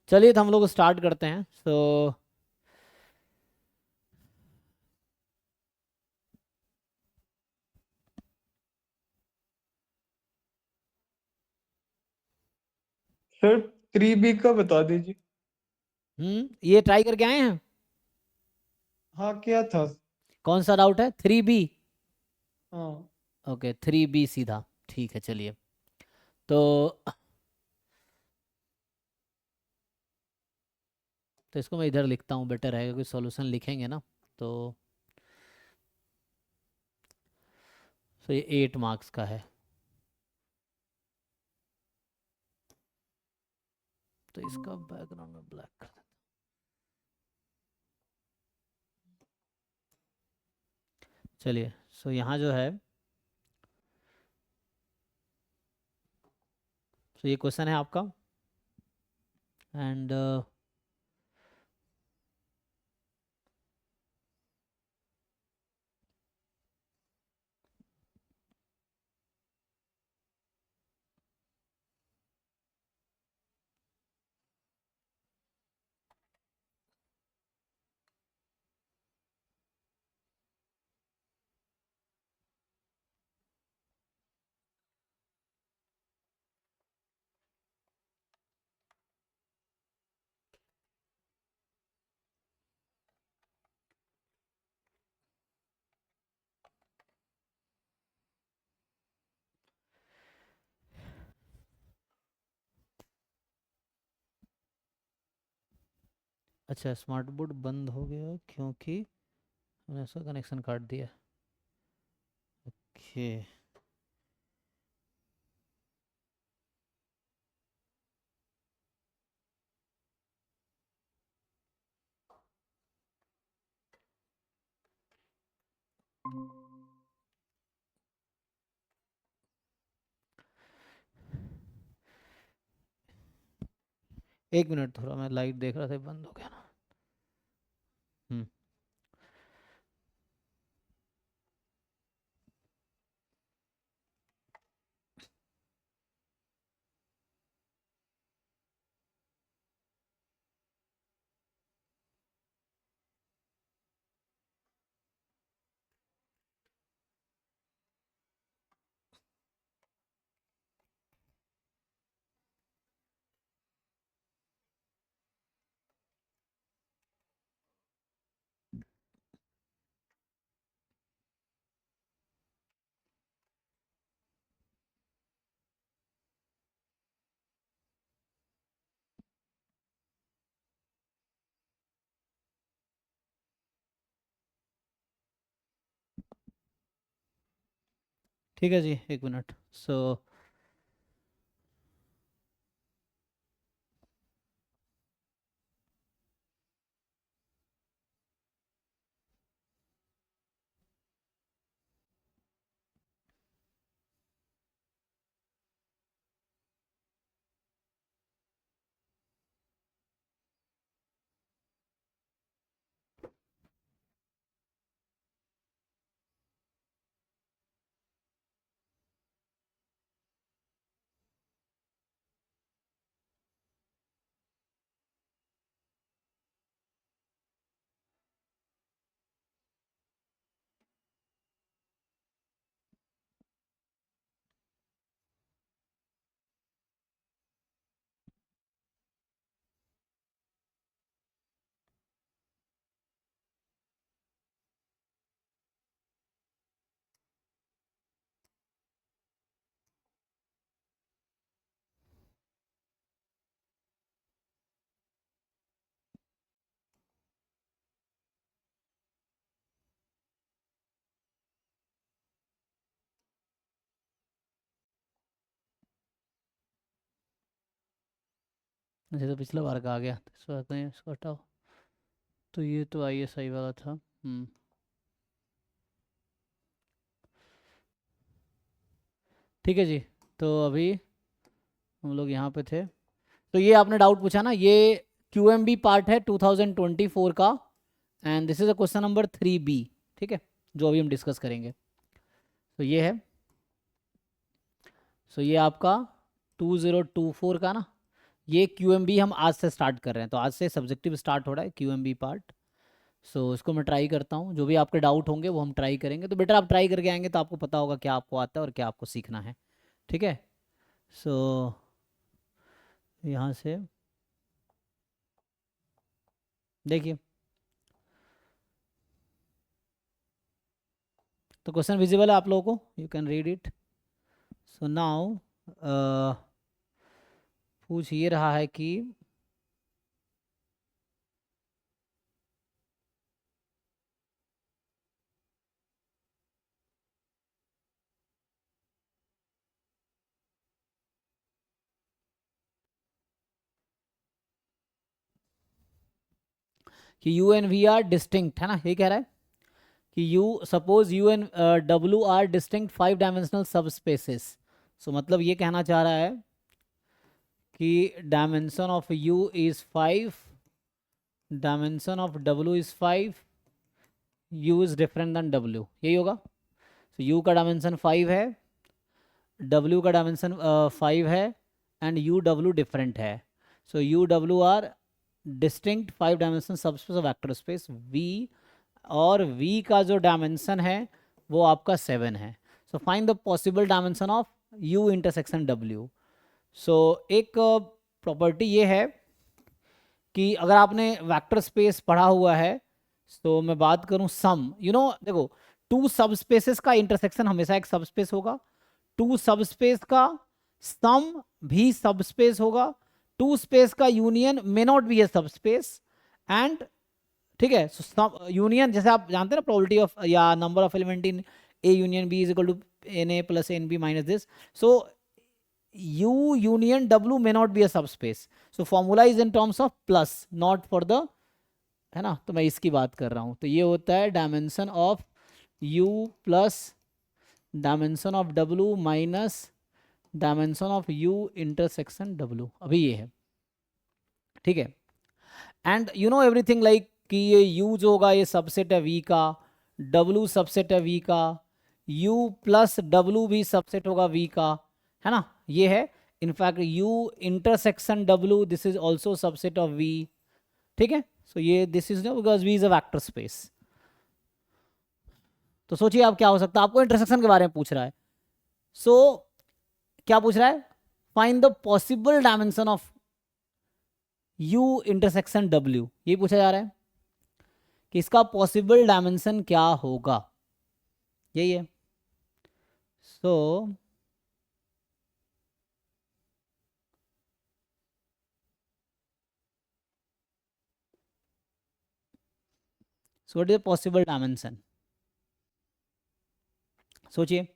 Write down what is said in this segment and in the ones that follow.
चलिए तो हम लोग स्टार्ट करते हैं। सर 3B का बता दीजिए। ये ट्राई करके आए हैं? हाँ, क्या था? कौन सा डाउट है? 3B। हाँ। ओके, 3B सीधा। ठीक है, चलिए। तो तो इसको मैं इधर लिखता हूँ, बेटर रहेगा, कोई सॉल्यूशन लिखेंगे ना। तो ये 8 मार्क्स का है। तो इसका बैकग्राउंड में ब्लैक कर देता हूँ। चलिए, यहाँ जो है, ये क्वेश्चन है आपका। एंड अच्छा, स्मार्ट बोर्ड बंद हो गया क्योंकि मैंने उसका कनेक्शन काट दिया। ओके। एक मिनट, थोड़ा मैं लाइट देख रहा था, बंद हो गया ना। हम्म। ठीक है जी, एक मिनट। अच्छा, तो पिछला बार का आ गया, तो इस बार कहीं इसको हटाओ। तो ये तो ISI वाला था। ठीक है जी। तो अभी हम लोग यहाँ पे थे। तो ये आपने डाउट पूछा ना, ये QMB पार्ट है 2024 का। And this is a question number 3B। ठीक है, जो अभी हम डिस्कस करेंगे। तो ये है, ये आपका 2024 का ना। ये QMB हम आज से स्टार्ट कर रहे हैं, तो आज से सब्जेक्टिव स्टार्ट हो रहा है QMB पार्ट। सो इसको मैं ट्राई करता हूँ, जो भी आपके डाउट होंगे वो हम ट्राई करेंगे। तो बेटर आप ट्राई करके आएंगे तो आपको पता होगा क्या आपको आता है और क्या आपको सीखना है, ठीक है। सो यहाँ से देखिए, तो क्वेश्चन विजिबल है आप लोगों को, you can read it. So now पूछ ये रहा है कि U and V are distinct, है ना, ये कह रहा है कि you suppose U and W are distinct 5 dimensional subspaces. सो मतलब ये कहना चाह रहा है कि dimension of U is 5, dimension of W is 5, U is different than W, यही होगा। तो यू का डायमेंशन 5 है, डब्ल्यू का डायमेंशन 5 है, एंड यू डब्ल्यू डिफरेंट है। So U W are distinct 5 dimension subspace of vector space V, और v का जो डायमेंशन है वो आपका 7 है। So find the possible dimension of u intersection w। सो एक प्रॉपर्टी ये है कि अगर आपने वेक्टर स्पेस पढ़ा हुआ है, तो मैं बात करूं सम, देखो, टू सब स्पेसेस का इंटरसेक्शन हमेशा एक सब स्पेस होगा, टू सब स्पेस का सम भी सब स्पेस होगा, टू स्पेस का यूनियन मे नॉट बी ए सब स्पेस, एंड ठीक है, यूनियन जैसे आप जानते हैं ना, प्रोबेबिलिटी ऑफ या number of element in A union B is equal to N A plus N B minus this. So you union W may not be a subspace, so formula is in terms of plus, not for the, है ना, तो मैं इसकी बात कर रहा हूँ। तो ये होता है dimension of you plus dimension of W minus dimension of you intersection W, अभी ये है, ठीक है। And you know everything like कि ये u जो होगा ये सबसेट है v का, w सबसेट है v का, u प्लस w भी सबसेट होगा v का, है ना, ये है। In fact u intersection w this is also subset of v, ठीक है। सो ये this is no because v is a vector space. तो सोचिए आप क्या हो सकता है, आपको इंटरसेक्शन के बारे में पूछ रहा है। सो क्या पूछ रहा है, find the possible dimension of u intersection w, ये पूछा जा रहा है कि इसका पॉसिबल डायमेंशन क्या होगा, यही है। So what is possible dimension, सोचिए।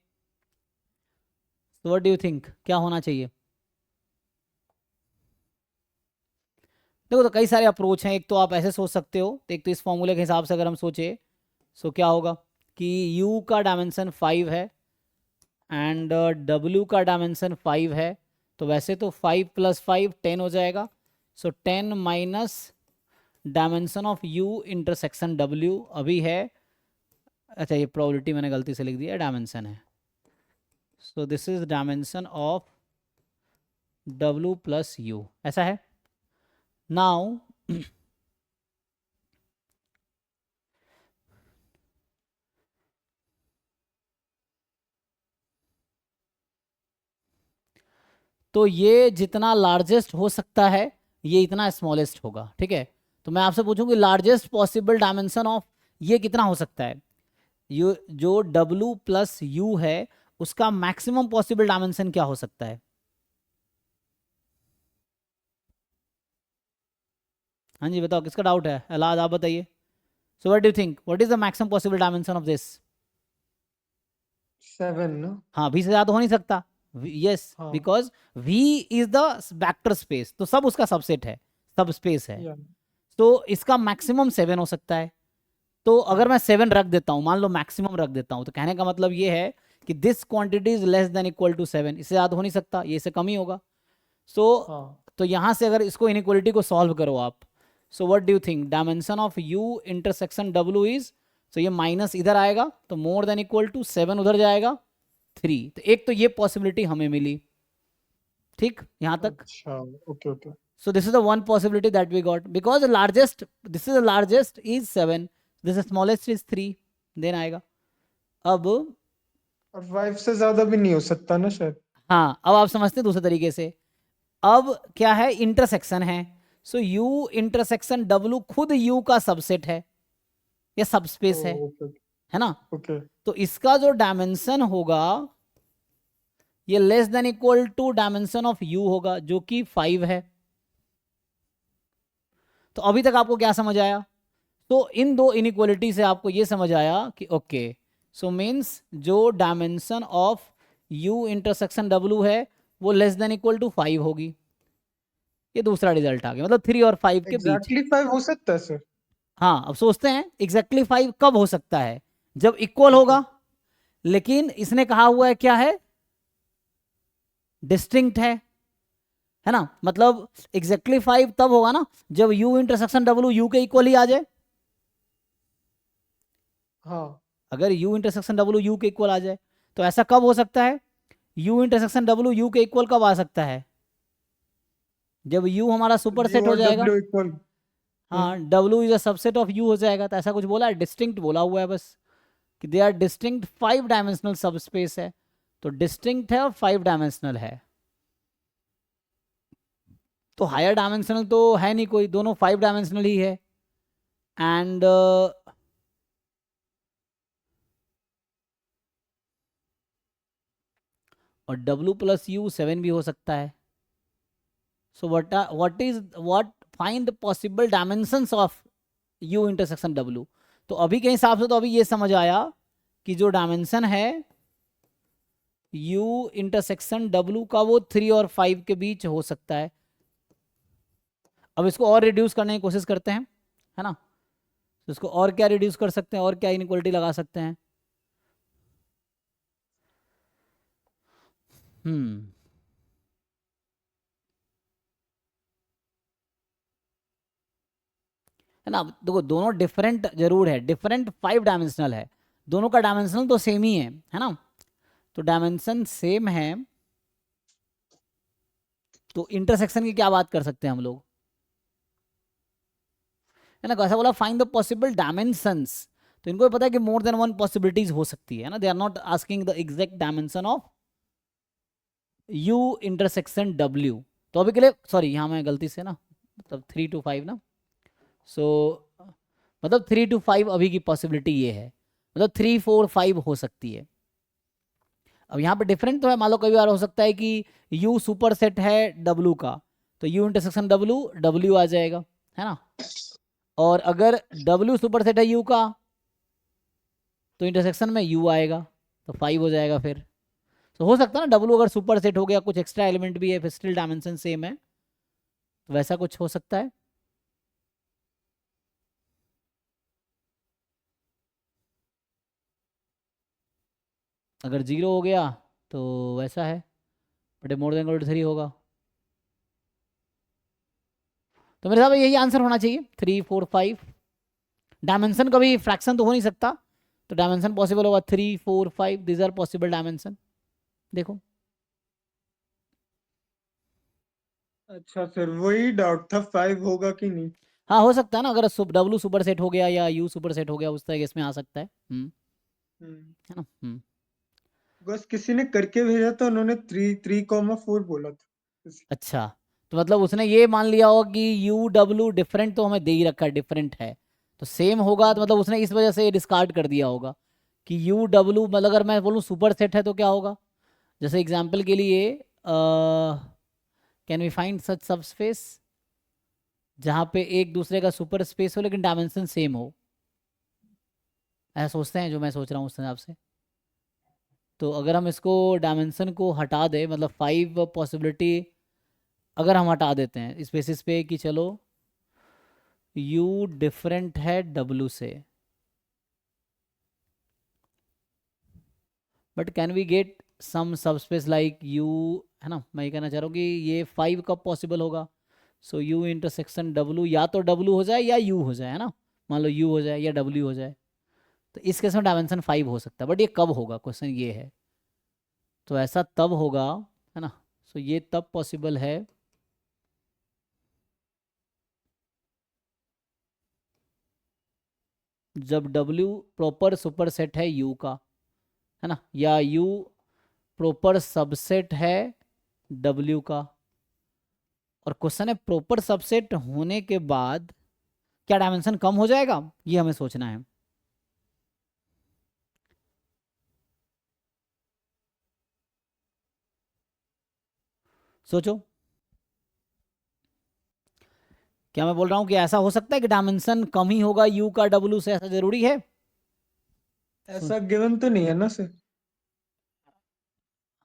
व्हाट डू यू थिंक क्या होना चाहिए। देखो, तो कई सारे अप्रोच हैं, एक तो आप ऐसे सोच सकते हो, तो एक तो इस फॉर्मूले के हिसाब से अगर हम सोचे, सो क्या होगा कि u का डायमेंशन 5 है एंड w का डायमेंशन 5 है, तो वैसे तो 5 प्लस 5 10 हो जाएगा। सो 10 minus dimension of u intersection w अभी है, अच्छा ये प्रोबेबिलिटी मैंने गलती से लिख दिया, डायमेंशन है। So this is dimension of w plus u, ऐसा है। नाउ तो ये जितना लार्जेस्ट हो सकता है ये इतना स्मॉलेस्ट होगा, ठीक है। तो मैं आपसे पूछूं कि लार्जेस्ट पॉसिबल डायमेंशन ऑफ ये कितना हो सकता है, ये जो w प्लस यू है उसका मैक्सिमम पॉसिबल डायमेंशन क्या हो सकता है। हाँ जी बताओ, किसका डाउट है, अलाद आप बताइए। सो what do you think, what is the maximum possible dimension of this. 7 ना। हाँ, v से ज्यादा हो नहीं सकता, यस, हाँ because v is the vector space, तो सब उसका सबसेट है, सब स्पेस है। या तो इसका मैक्सिमम 7 हो सकता है। तो अगर हाँ मैं 7 रख देता हूं, मान लो मैक्सिमम रख देता हूं, तो कहने का मतलब ये है कि this quantity is less than equal to 7, इससे ज्यादा हो नहीं सकता, ये से कम ही होगा। सो हाँ तो यहां से अगर इसको इनइक्वालिटी को सॉल्व करो आप, so what do you think dimension of u intersection w is, so ये माइनस इधर आएगा तो मोर देन इक्वल टू 7 उधर जाएगा 3, तो एक तो ये पॉसिबिलिटी हमें मिली। ठीक, यहाँ तक. अच्छा, okay okay. So this is the one possibility that we got because the largest, this is the largest is 7, this is smallest is 3, then आएगा. अब और 5 से ज्यादा भी नहीं हो सकता ना शायद. हाँ, अब आप समझते हैं दूसरे तरीके से. अब क्या है, इंटरसेक्शन है. सो U इंटरसेक्शन W खुद U का सबसेट है या सबस्पेस है, ओके है ना. ओके. तो इसका जो डायमेंशन होगा ये less than equal to dimension of U होगा जो कि 5 है. तो अभी तक आपको क्या समझ आया? तो इन दो इनइक्वालिटी से आपको ये समझ आया कि ओके, सो मीन्स जो dimension of U intersection W है वो लेस देन इक्वल टू 5 होगी. ये दूसरा रिजल्ट आ गया, मतलब 3 और 5 के बीच. एग्जैक्टली 5 हो सकता है सर. हाँ, अब सोचते हैं एग्जैक्टली 5 कब हो सकता है, जब इक्वल होगा. लेकिन इसने कहा हुआ है क्या है, डिस्टिंक्ट है ना. मतलब एग्जैक्टली 5 तब होगा ना जब U इंटरसेक्शन W U के इक्वल ही आ जाए. हाँ. अगर U इंटरसेक्शन W U के इक्वल आ जाए तो ऐसा कब हो सकता है, U इंटरसेक्शन W U के इक्वल कब आ सकता है, जब U हमारा सुपर यू सेट हो और जाएगा. W equal. हाँ, W is a subset of U हो जाएगा. तो ऐसा कुछ बोला है, डिस्टिंक्ट बोला हुआ है बस कि they are distinct 5 dimensional subspace है. तो डिस्टिंक्ट है और 5 डायमेंशनल है. तो हायर डायमेंशनल तो है नहीं कोई, दोनों 5 डायमेंशनल ही है. एंड और W प्लस U 7 भी हो सकता है. So what find the possible dimensions of U intersection W. तो अभी के हिसाब से तो अभी ये समझ आया कि जो डायमेंशन है U इंटरसेक्शन W का वो 3 और 5 के बीच हो सकता है. अब इसको और रिड्यूस करने की कोशिश करते हैं, है ना. तो इसको और क्या रिड्यूस कर सकते हैं, और क्या इनइक्वालिटी लगा सकते हैं. है ना. देखो दोनों डिफरेंट जरूर है, डिफरेंट 5 डायमेंशनल है, दोनों का डायमेंशनल तो सेम ही है ना. तो डायमेंशन सेम है तो इंटरसेक्शन की क्या बात कर सकते हैं हम लोग, है ना. कैसा बोला, फाइंड द पॉसिबल डायमेंशंस. तो इनको पता है कि मोर देन वन पॉसिबिलिटीज हो सकती है ना. They are not asking the exact dimension of U intersection W. तो अभी के लिए सॉरी, यहाँ मैं गलती से ना, मतलब 3 to 5 ना. सो मतलब 3 to 5 अभी की पॉसिबिलिटी ये है, मतलब 3 4 5 हो सकती है. अब यहाँ पे डिफरेंट तो है, मान लो कई बार हो सकता है कि U सुपर सेट है W का, तो U इंटरसेक्शन W W आ जाएगा, है ना. और अगर W सुपर सेट है U का तो इंटरसेक्शन में U आएगा, तो 5 हो जाएगा फिर. तो हो सकता है ना W अगर सुपर सेट हो गया, कुछ एक्स्ट्रा एलिमेंट भी है, फिर स्टिल डायमेंशन सेम है, तो वैसा कुछ हो सकता है. अगर 0 हो गया तो वैसा है, but more than equal to 3 होगा. तो मेरे हिसाब से यही आंसर होना चाहिए, 3 4 5. डायमेंशन कभी फ्रैक्शन तो हो नहीं सकता, तो डायमेंशन पॉसिबल होगा 3 4 5. This are possible dimension. देखो अच्छा सर, वही डाउट था 5 होगा कि नहीं. हाँ, हो सकता है ना, अगर W सुपर सेट हो गया या U सुपर सेट हो गया, उस तरह के इसमें आ सकता है. हम्म. है ना. बस किसी ने करके भेजा था, उन्होंने 3 3,4 बोला था. अच्छा, तो मतलब उसने ये मान लिया होगा कि U W डिफरेंट तो हमें दे ही रखा है, डिफरेंट है तो सेम होगा, तो मतलब उसने इस वजह से डिस्कार्ड कर दिया होगा कि UW, मतलब अगर मैं बोलूँ सुपर सेट है तो क्या होगा. जैसे एग्जाम्पल के लिए कैन वी फाइंड सच सब स्पेस जहाँ पे एक दूसरे का सुपर स्पेस हो लेकिन डायमेंशन सेम हो. ऐसा सोचते हैं, जो मैं सोच रहा हूँ उस हिसाब से. तो अगर हम इसको डायमेंशन को हटा दें, मतलब 5 पॉसिबिलिटी अगर हम हटा देते हैं इस बेसिस पे कि चलो U डिफरेंट है W से, but can we get some subspace like U, है ना. मैं ये कहना चाह रहा हूँ कि ये 5 कब पॉसिबल होगा. सो U इंटरसेक्शन W या तो W हो जाए या U हो जाए, है ना. मान लो U हो जाए या W हो जाए, तो इस केस में डायमेंशन 5 हो सकता है, बट ये कब होगा, क्वेश्चन ये है. तो ऐसा तब होगा, है ना. सो ये तब पॉसिबल है जब W प्रॉपर सुपरसेट है U का, है ना, या U प्रॉपर सबसेट है W का। और क्वेश्चन है प्रॉपर सबसेट होने के बाद क्या डायमेंशन कम हो जाएगा, ये हमें सोचना है। सोचो, क्या मैं बोल रहा हूं कि ऐसा हो सकता है कि डायमेंशन कम ही होगा U का W से, ऐसा जरूरी है? ऐसा गिवन तो नहीं है ना सर।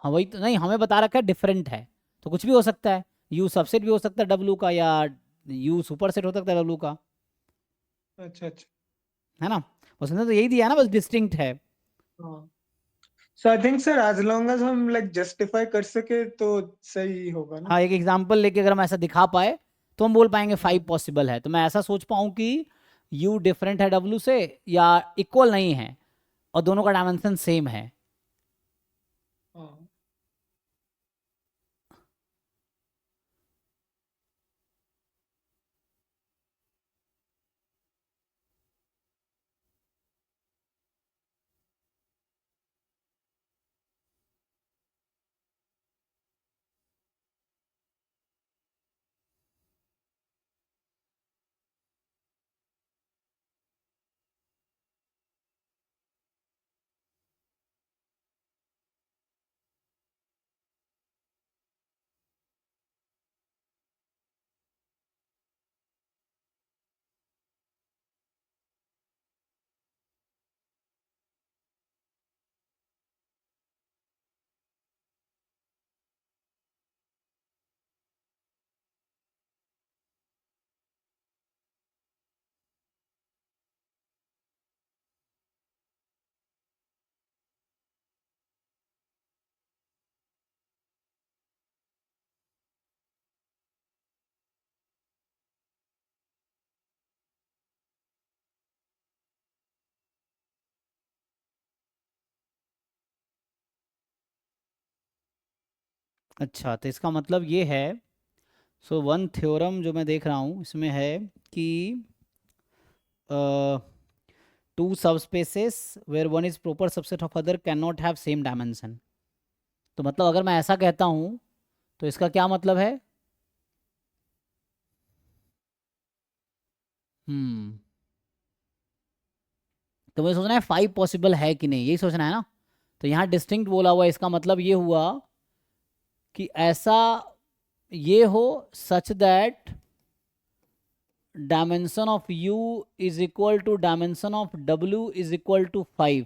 हाँ वही तो, नहीं हमें बता रखा है डिफरेंट है, तो कुछ भी हो सकता है। U सबसेट भी हो सकता है W का, या U सुपरसेट हो सकता है W का, अच्छा अच्छा। है ना। उसने तो यही दिया ना, बस डिस्टिंक्ट है। हाँ, so I think sir as long as हम लाइक जस्टिफाई कर सके तो सही होगा ना। हाँ, एक एग्जांपल लेके अगर हम ऐसा दिखा पाए तो हम बोल पाएंगे 5 हाँ पॉसिबल है। तो मैं ऐसा सोच पाऊँ कि U डिफरेंट है W से, या इक्वल नहीं है और दोनों का डायमेंशन सेम है। हाँ। अच्छा, तो इसका मतलब ये है, सो वन थ्योरम जो मैं देख रहा हूँ इसमें है कि two subspaces where one is proper subset of other can not have same dimension. तो मतलब अगर मैं ऐसा कहता हूँ तो इसका क्या मतलब है? हम्म, तो मुझे सोचना है 5 पॉसिबल है कि नहीं, यही सोचना है ना। तो यहाँ डिस्टिंक्ट बोला हुआ है, इसका मतलब ये हुआ कि ऐसा ये हो such that dimension of U is equal to dimension of W is equal to 5।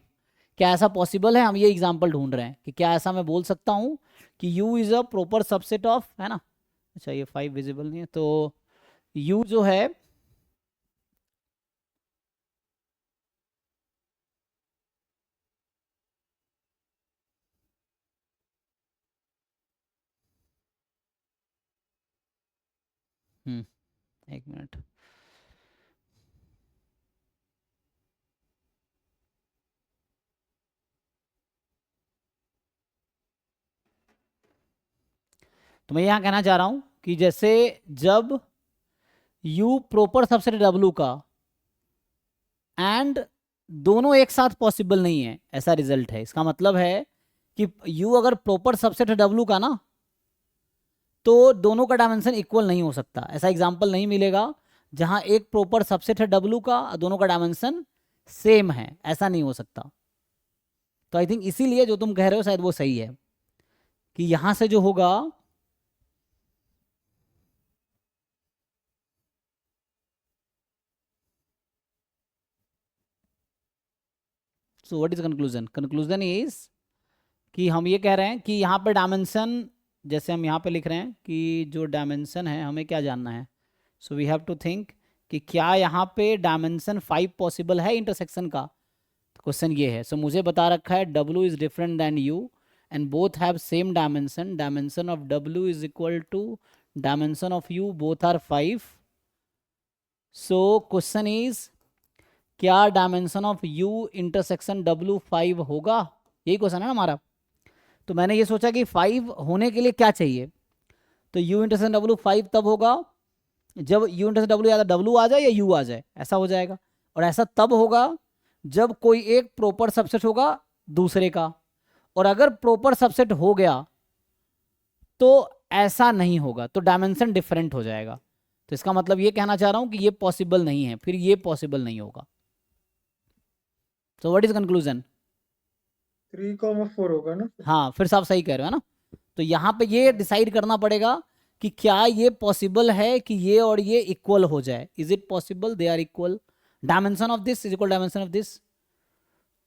क्या ऐसा पॉसिबल है? हम ये एग्जांपल ढूंढ रहे हैं कि क्या ऐसा मैं बोल सकता हूँ कि U is a proper subset of, है ना। अच्छा, ये 5 विजिबल नहीं है, तो U जो है, एक मिनट, तो मैं यहाँ कहना चाह रहा हूँ कि जैसे जब U प्रॉपर सबसेट W का, एंड दोनों एक साथ पॉसिबल नहीं है, ऐसा रिजल्ट है। इसका मतलब है कि U अगर प्रॉपर सबसेट है W का ना, तो दोनों का डायमेंशन इक्वल नहीं हो सकता। ऐसा एग्जाम्पल नहीं मिलेगा जहां एक प्रॉपर सबसेट है W का और दोनों का डायमेंशन सेम है, ऐसा नहीं हो सकता। तो आई थिंक इसीलिए जो तुम कह रहे हो शायद वो सही है, कि यहां से जो होगा, so what is conclusion? Conclusion is कि हम ये कह रहे हैं कि यहाँ पे डायमेंशन, जैसे हम यहाँ पे लिख रहे हैं कि जो डायमेंशन है हमें क्या जानना है, so we have to think कि क्या यहाँ पे डायमेंशन 5 पॉसिबल है इंटरसेक्शन का। क्वेश्चन ये है। सो मुझे बता रखा है W is different than U and both have same dimension, dimension of W is equal to dimension of U, both are 5। So question is, क्या dimension of U intersection W 5 होगा? यही question है ना हमारा। तो मैंने ये सोचा कि 5 होने के लिए क्या चाहिए, तो u इंटरसेक्शन w 5 तब होगा जब u इंटरसेक्शन w या w आ जाए या u आ जाए, ऐसा हो जाएगा। और ऐसा तब होगा जब कोई एक प्रॉपर सबसेट होगा दूसरे का, और अगर प्रॉपर सबसेट हो गया तो ऐसा नहीं होगा, तो डायमेंशन डिफरेंट हो जाएगा। तो इसका मतलब ये कहना चाह रहा हूं कि ये पॉसिबल नहीं है, फिर ये पॉसिबल नहीं होगा। तो व्हाट इज कंक्लूजन? 3,4 होगा ना? हाँ, फिर से आप सही कह रहे हो ना। तो यहाँ पे ये डिसाइड करना पड़ेगा कि क्या ये पॉसिबल है कि ये और ये इक्वल हो जाए। Is it possible they are equal, dimension of this is equal dimension of this.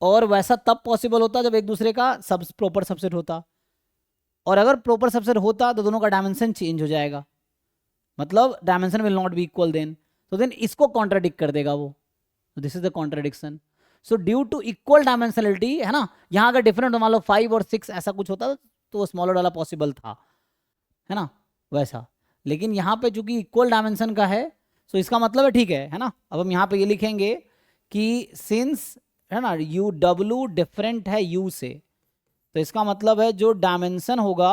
और वैसा तब पॉसिबल होता जब एक दूसरे का सब प्रॉपर सबसेट होता, और अगर प्रॉपर सबसेट होता तो दोनों का डायमेंशन चेंज हो जाएगा, मतलब dimension will not be equal then, तो देन इसको कॉन्ट्राडिक्ट कर देगा वो। This is the contradiction. So due to equal dimensionality, है ना, यहाँ अगर डिफरेंट मान लो 5 और 6 ऐसा कुछ होता तो वो स्मॉलर वाला पॉसिबल था, है ना, वैसा। लेकिन यहाँ पे चूंकि इक्वल डायमेंशन का है, तो इसका मतलब है ठीक है ना। अब हम यहाँ पे ये लिखेंगे कि सिंस, है ना, यू डब्ल्यू डिफरेंट है यू से, तो इसका मतलब है जो डायमेंशन होगा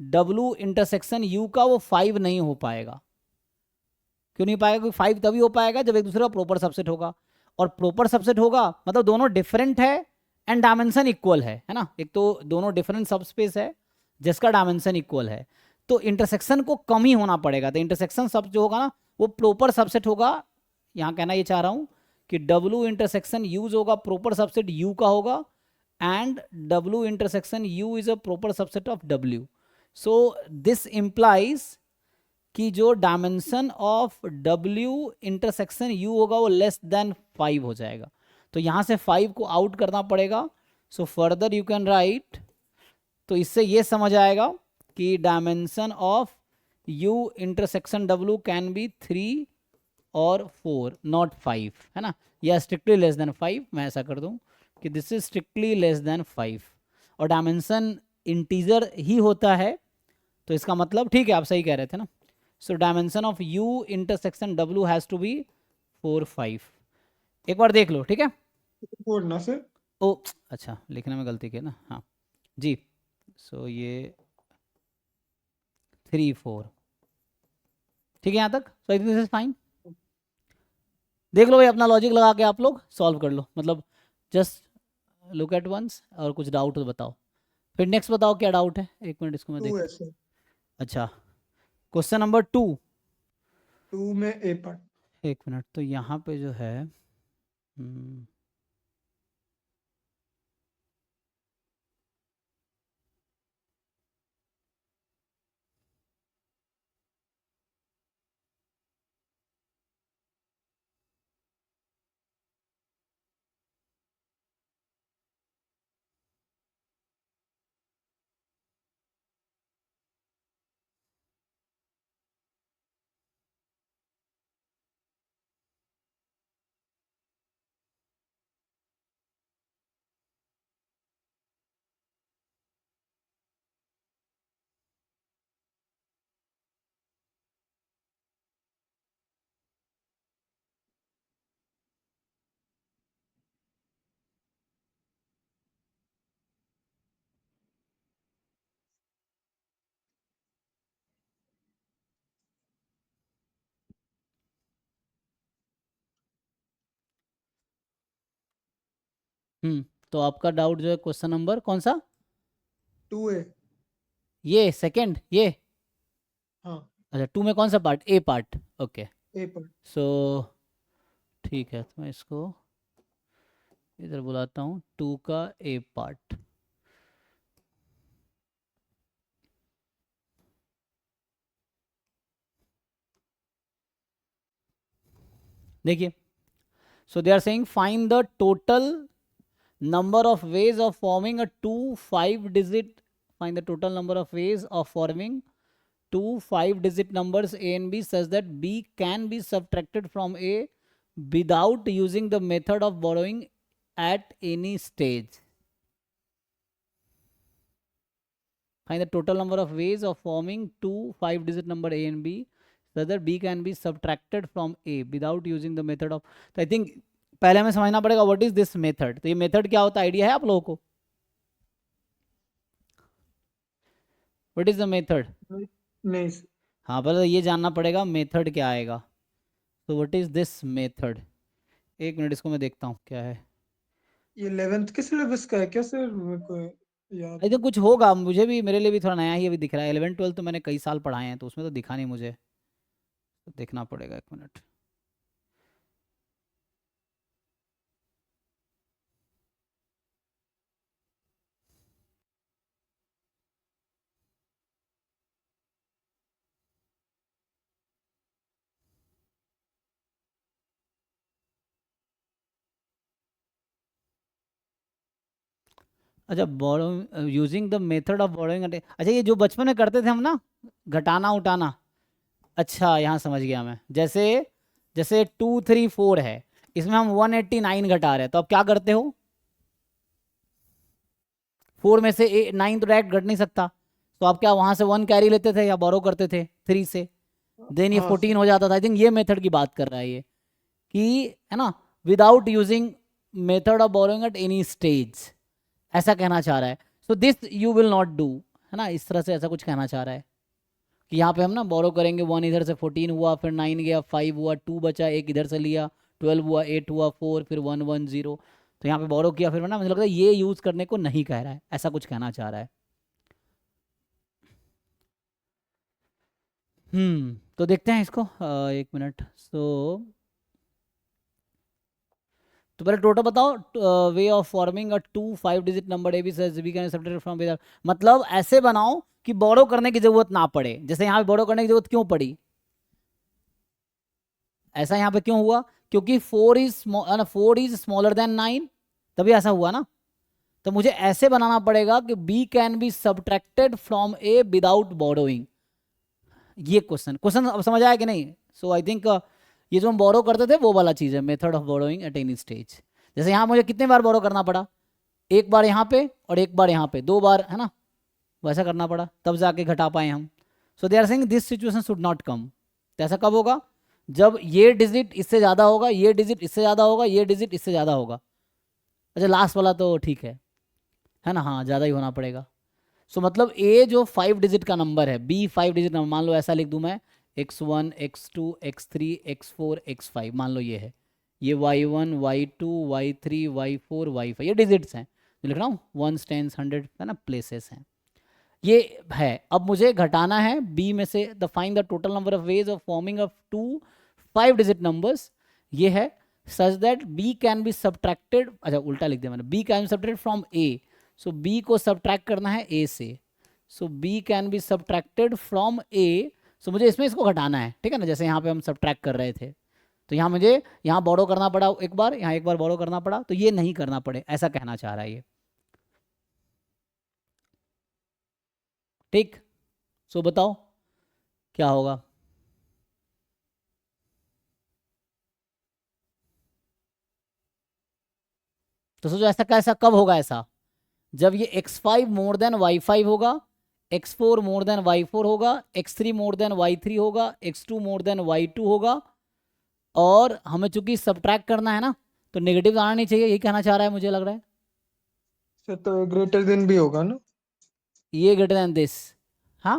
W इंटरसेक्शन U का वो 5 नहीं हो पाएगा। क्यों नहीं पाएगा? क्योंकि 5 तभी हो पाएगा जब एक दूसरे का प्रॉपर सबसेट होगा, और प्रॉपर सबसेट होगा मतलब दोनों डिफरेंट है एंड डायमेंशन इक्वल है ना। एक तो दोनों डिफरेंट सबस्पेस है जिसका डायमेंशन इक्वल है, तो इंटरसेक्शन को कम ही होना पड़ेगा। तो इंटरसेक्शन सब जो होगा ना वो प्रॉपर सबसेट होगा। यहाँ कहना ये चाह रहा हूँ कि W इंटरसेक्शन U जो होगा प्रॉपर सबसेट U का होगा, and W intersection U is a proper subset of W। So this implies कि जो dimension of W intersection U होगा वो लेस देन 5 हो जाएगा। तो यहाँ से 5 को आउट करना पड़ेगा। So further you can write, तो इससे ये समझ आएगा कि dimension of U intersection W can be 3 और 4 नॉट 5, है ना, या स्ट्रिक्टली लेस देन 5। मैं ऐसा कर दूं कि this is strictly less than 5, और डायमेंशन इंटीजर ही होता है, तो इसका मतलब ठीक है, आप सही कह रहे थे ना। So dimension of U intersection W has to be 4 5। एक बार देख लो, ठीक है। 4 ना सर? ओ अच्छा, लिखने में गलती की ना, हाँ जी। सो ये 3 4, ठीक है यहाँ तक। So this is fine. देख लो भाई, अपना लॉजिक लगा के आप लोग सॉल्व कर लो, मतलब जस्ट लुक एट वंस, और कुछ डाउट तो बताओ। फिर नेक्स्ट बताओ क्या डाउट है, एक मिनट इसको मैं 2 देख। है सर। अच्छा, क्वेश्चन नंबर 2। 2 में ए पार्ट। एक मिनट, तो यहाँ पे जो है तो आपका डाउट जो है क्वेश्चन नंबर कौन सा? 2A। ये सेकंड, ये हाँ, अच्छा, 2 में कौन सा पार्ट? ए पार्ट, ओके। ए पार्ट। सो ठीक है, तो मैं इसको इधर बुलाता हूँ, 2 का ए पार्ट। देखिए, so they are saying find the total number of ways of forming a 5 digit, find the total number of ways of forming 5 digit numbers A and B such that B can be subtracted from A without using the method of borrowing at any stage. Find the total number of ways of forming 5 digit number A and B such that B can be subtracted from A without using the method of, तो I think पहले हमें समझना पड़ेगा what is this method. तो ये method क्या होता है, आइडिया है आप लोगों को? What is the method? नहीं sir। हाँ, पहले ये जानना पड़ेगा मेथड क्या आएगा। तो व्हाट इज दिस मेथड? एक मिनट, इसको मैं देखता हूँ क्या है। ये 11th के सिलेबस का है क्या सर? मेरे को याद आई नहीं। थिंक कुछ होगा, मुझे भी, मेरे लिए भी थोड़ा नया ही अभी दिख रहा है। 11 12 तो मैंने कई साल पढ़ाए हैं, तो उसमें तो दिखा नहीं मुझे, तो देखना पड़ेगा, एक मिनट। अच्छा, borrow using the method of borrowing. अच्छा, ये जो बचपन में करते थे हम ना, घटाना उठाना। अच्छा, यहाँ समझ गया मैं। जैसे जैसे 2 3 4 है, इसमें हम 189 घटा रहे हैं, तो अब क्या करते हो? 4 में से 9 तो डायरेक्ट घट नहीं सकता, तो आप क्या वहां से 1 कैरी लेते थे या बोरो करते थे 3 से? देन ये हाँ 14 सर। हो जाता था। आई थिंक ये मेथड की बात कर रहा है ये, कि है ना, without using method of borrowing at any stage, ऐसा कहना चाह रहा है। So this you will not do, है ना, इस तरह से ऐसा कुछ कहना चाह रहा है कि यहाँ पे हम ना बोरो करेंगे, 1 इधर से 14 हुआ, फिर 9 गया, 5 हुआ, 2 बचा, एक इधर से लिया, 12 हुआ, 8 हुआ, 4, फिर 1 1 0। तो यहाँ पे बोरो किया, फिर ना मुझे लगता है ये यूज़ करने को नहीं कह रहा है, ऐसा कुछ कहना चाह रहा है। तो देखते हैं इसको, एक मिनट। तो पहले टोटल बताओ, way of forming a 5 digit number A B such we can subtract from with, मतलब ऐसे बनाओ कि बोरो करने की जरूरत ना पड़े। जैसे यहाँ पे बोरो करने की जरूरत क्यों पड़ी? ऐसा यहाँ पे क्यों हुआ? क्योंकि 4 इज स्मॉलर देन 9, तभी ऐसा हुआ ना। तो मुझे ऐसे बनाना पड़ेगा कि B can be subtracted from A without borrowing. ये क्वेश्चन क्वेश्चन अब समझ आया कि नहीं? सो आई थिंक ये जो हम बोरो करते थे वो वाला चीज़ है, method of borrowing at any stage. जैसे यहाँ मुझे कितने बार बोरो करना पड़ा? एक बार यहाँ पे और एक बार यहाँ पे, 2 बार, है ना, वैसा करना पड़ा, तब जाके घटा पाए हम। So they are saying this situation should not come. तो ऐसा कब होगा? जब ये डिजिट इससे ज़्यादा होगा, ये डिजिट इससे ज़्यादा होगा, ये डिजिट इससे ज़्यादा होगा। अच्छा, लास्ट वाला तो ठीक है ना, हाँ, ज़्यादा ही होना पड़ेगा। सो मतलब ए जो 5 डिजिट का नंबर है, बी 5 डिजिट नंबर, मान लो ऐसा लिख दूं मैं, x1 x2 x3 x4 x5, मान लो ये है, ये y1 y2 y3 y4 y5, ये डिजिट्स हैं जो लिख रहा हूँ, 1 10 100, है ना, प्लेसेस हैं। ये है। अब मुझे घटाना है बी में से, the find the total number of ways of forming of 5 digit numbers, ये है, such that B can be subtracted, अच्छा उल्टा लिख दिया मैंने, B can be subtracted from A. So B को सब्ट्रैक्ट करना है ए से, so B can be subtracted from A. So मुझे इसमें इसको घटाना है, ठीक है ना, जैसे यहाँ पे हम सब्ट्रैक्ट कर रहे थे। तो यहाँ मुझे यहाँ बोरो करना पड़ा एक बार, यहाँ एक बार बोरो करना पड़ा, तो ये नहीं करना पड़े, ऐसा कहना चाह रहा है ये। ठीक। सो बताओ क्या होगा? तो सोचो ऐसा कैसा कब होगा ऐसा? जब ये x5 मोर देन y5 होगा, x4 मोर देन y4 होगा, x3 मोर देन y3 होगा, x2 मोर देन y2 होगा, और हमें चूंकि सब्ट्रैक्ट करना है ना, तो नेगेटिव आना नहीं चाहिए, यही कहना चाह रहा है मुझे लग रहा है। सर तो ग्रेटर देन भी होगा ना? ये ग्रेटर देन दिस, हाँ,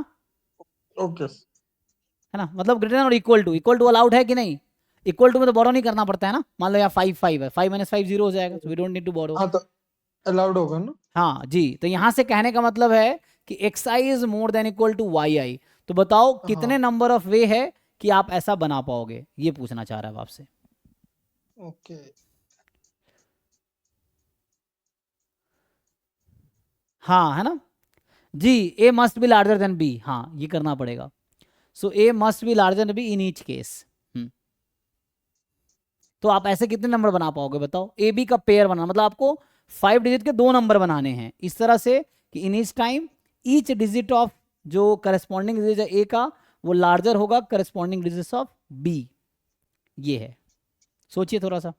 ओके। है ना, मतलब ग्रेटर देन और इक्वल टू अलाउड है कि नहीं? इक्वल टू में तो बोरो नहीं करना पड़ता है ना, मान लो यहाँ 5 5 है, 5 - 5 0 हो जाएगा, so we don't need to borrow. हाँ तो अलाउड होगा ना? हाँ जी, तो यहां से कहने का मतलब है कि X I is more than equal to Y I. तो बताओ कितने हाँ। नंबर ऑफ वे है कि आप ऐसा बना पाओगे, ये पूछना चाह रहा है आपसे। ओके। हाँ, है ना जी, A must be larger than B, हाँ ये करना पड़ेगा। So A must be larger than B in each case. तो आप ऐसे कितने नंबर बना पाओगे बताओ? ए बी का पेयर बना, मतलब आपको 5 डिजिट के 2 नंबर बनाने हैं इस तरह से कि in each time each digit of जो करस्पॉन्डिंग डिजिट है ए का, वो लार्जर होगा करस्पॉन्डिंग डिजिट ऑफ बी। ये है, सोचिए थोड़ा सा।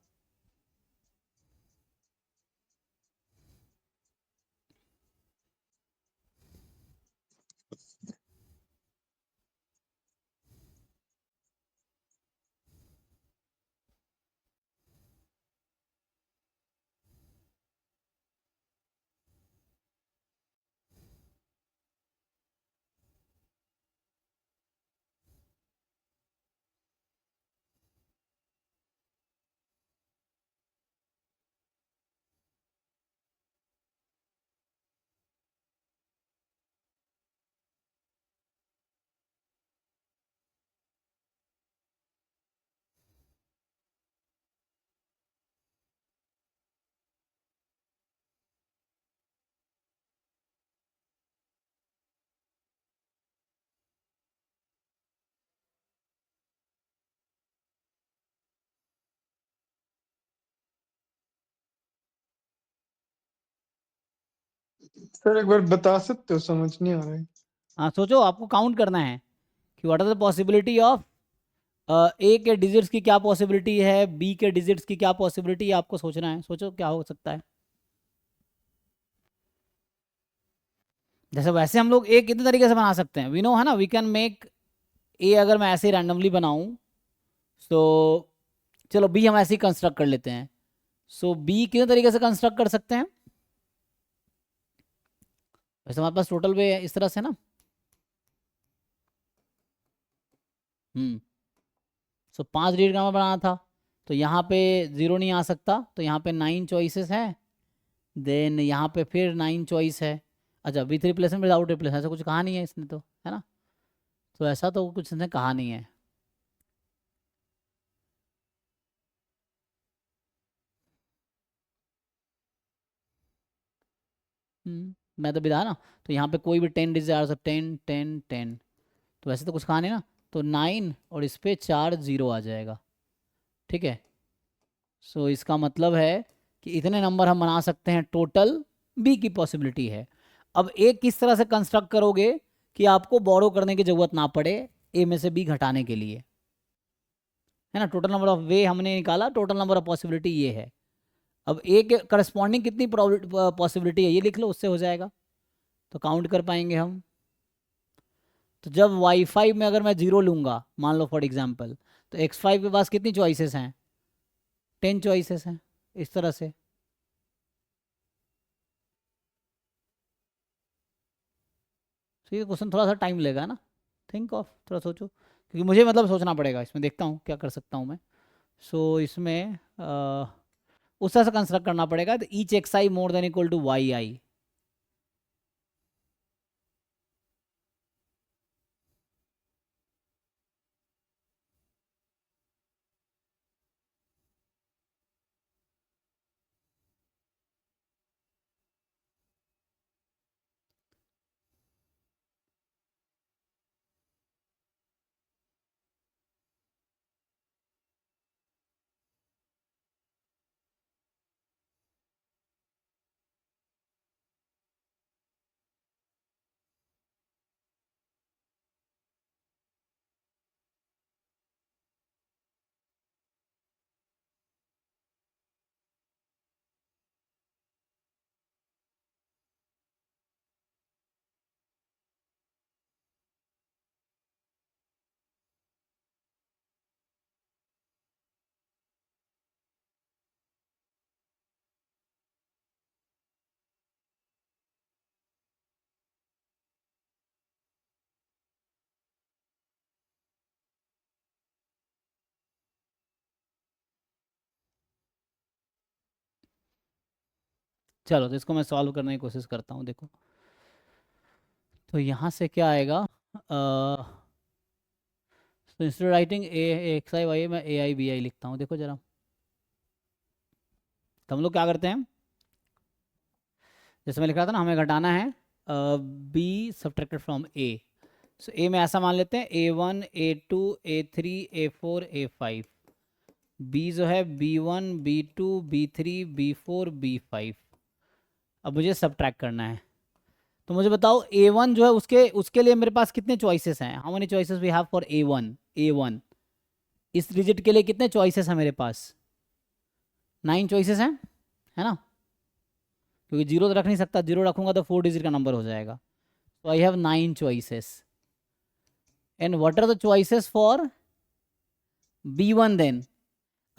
सर एक बार बता सकते हो, समझ नहीं आ रहा है। हाँ सोचो, आपको काउंट करना है कि what are the possibility of a k digits की क्या पॉसिबिलिटी है, बी के डिजिट्स की क्या पॉसिबिलिटी है, आपको सोचना है। सोचो क्या हो सकता है। जैसे वैसे हम लोग ए कितने तरीके से बना सकते हैं, वी नो है ना, वी कैन मेक ए, अगर मैं ऐसे रैंडमली बनाऊं तो चलो बी हम ऐसे ही कंस्ट्रक्ट कर लेते हैं। सो बी कितने तरीके से कंस्ट्रक्ट कर सकते हैं। वैसे हमारे पास टोटल वे है इस तरह से ना। हम्म। सो 5 डिजिट का हमें बनाना था, तो यहाँ पे 0 नहीं आ सकता, तो यहाँ पे 9 चॉइसेस है। देन यहाँ पे फिर 9 चॉइस है। अच्छा, विथ रिप्लेसमेंट विदाउट रिप्लेसमेंट ऐसा कुछ कहा नहीं है इसने तो, है ना। तो ऐसा तो कुछ इसने कहा नहीं है। मैं तो बिता ना, तो यहाँ पे कोई भी 10 डिजिट आ सकता, 10 10 10। तो वैसे तो कुछ कहा नहीं ना, तो 9 और इस पे 4 0 आ जाएगा। ठीक है। सो इसका मतलब है कि इतने नंबर हम बना सकते हैं टोटल, बी की पॉसिबिलिटी है। अब ए किस तरह से कंस्ट्रक्ट करोगे कि आपको बोरो करने की जरूरत ना पड़े ए में से बी घटाने के लिए, है ना। टोटल नंबर ऑफ वे हमने निकाला, टोटल नंबर ऑफ पॉसिबिलिटी ये है। अब ए के करस्पॉन्डिंग कितनी पॉसिबिलिटी है ये लिख लो, उससे हो जाएगा, तो काउंट कर पाएंगे हम। तो जब वाईफाई में अगर मैं 0 लूँगा, मान लो फॉर एग्जांपल, तो x5 के पास कितनी चॉइसेस हैं, 10 चॉइसेस हैं, इस तरह से। तो ये क्वेश्चन थोड़ा सा टाइम लेगा ना, थिंक ऑफ, थोड़ा सोचो, क्योंकि मुझे मतलब सोचना पड़ेगा इसमें, देखता हूँ क्या कर सकता हूँ मैं। सो इसमें उस तरह से कंस्ट्रक्ट करना पड़ेगा, तो each x i more than equal to Y i. चलो तो इसको मैं सॉल्व करने की कोशिश करता हूँ, देखो। तो यहाँ से क्या आएगा, तो instead writing A X I Y मैं ए आई बी आई लिखता हूँ, देखो जरा। तो हम लोग क्या करते हैं, जैसे मैं लिख रहा था ना, हमें घटाना है बी सब्ट्रैक्टेड फ्रॉम ए। सो ए में ऐसा मान लेते हैं A1 A2 A3 A4 A5। B जो है B1 B2 B3 B4 B5। अब मुझे सब्ट्रैक्ट करना है, तो मुझे बताओ A1 जो है उसके लिए मेरे पास कितने चॉइसेस हैं, how many choices we have for A1। इस डिजिट के लिए कितने चॉइसेस हैं मेरे पास, 9 चॉइसेस हैं, है ना। क्योंकि 0 तो रख नहीं सकता, 0 रखूंगा तो 4 डिजिट का नंबर हो जाएगा। तो I have 9 choices. And what are the choices for B1 then.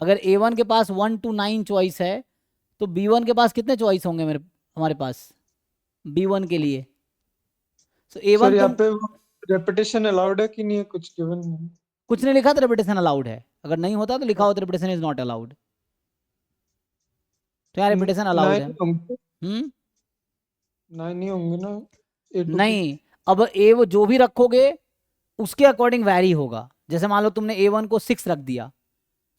अगर A1 के पास 1 to 9 चॉइस है, तो B1 के पास कितने चॉइस होंगे हमारे पास B1 के लिए। सो सर A1 यहाँ तुम, पे रेपिटेशन अलाउड है कि नहीं है, कुछ गिवन नहीं। कुछ नहीं लिखा तो रिपीटेशन अलाउड है, अगर नहीं होता तो लिखा होता रिपीटेशन इज नॉट अलाउड। तो यहाँ रिपीटेशन अलाउड है। 9 होंगे, हम्म। 9 ही होंगे ना A2 के। नहीं, अब ए वो जो भी रखोगे उसके अकॉर्डिंग वैरी होगा। जैसे मान लो तुमने A1 को 6 रख दिया,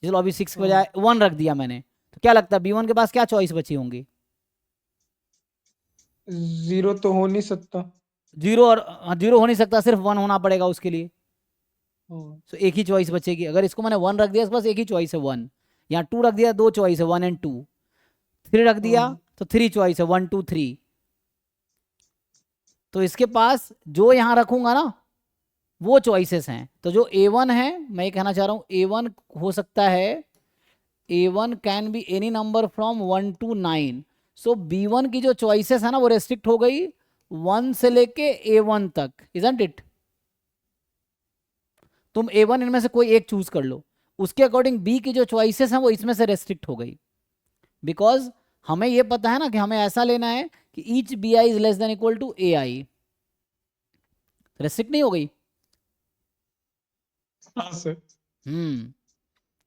चलो अभी 6 के हाँ, बजाय 1 रख दिया मैंने, तो क्या लगता है B1 के पास क्या चॉइस बची होंगी। 0 तो हो नहीं सकता। 0 और 0 हो नहीं सकता, सिर्फ 1 होना पड़ेगा उसके लिए। हाँ, सो एक ही चॉइस बचेगी। अगर इसको मैंने 1 रख दिया, इसके पास एक ही चॉइस है 1। यहाँ 2 रख दिया, 2 चॉइस है 1 एंड 2। 3 रख दिया हाँ, तो 3 चॉइस है 1 2 3। तो इसके पास जो यहाँ रखूंगा ना वो चॉइसेस हैं। तो जो A1 है, मैं ये कहना चाह रहा हूँ A1 हो सकता है, A1 can be any number from 1 to 9। So B1 की जो चॉइसेस है ना वो रेस्ट्रिक्ट हो गई 1 से लेके A1 तक, इजंट इट? तुम A1 इनमें से कोई एक चूज कर लो, उसके अकॉर्डिंग B की जो चॉइसेस हैं वो इसमें से रेस्ट्रिक्ट हो गई, बिकॉज हमें ये पता है ना कि हमें ऐसा लेना है कि each BI is less than equal to AI। Restrict नहीं हो गई? हाँ सर।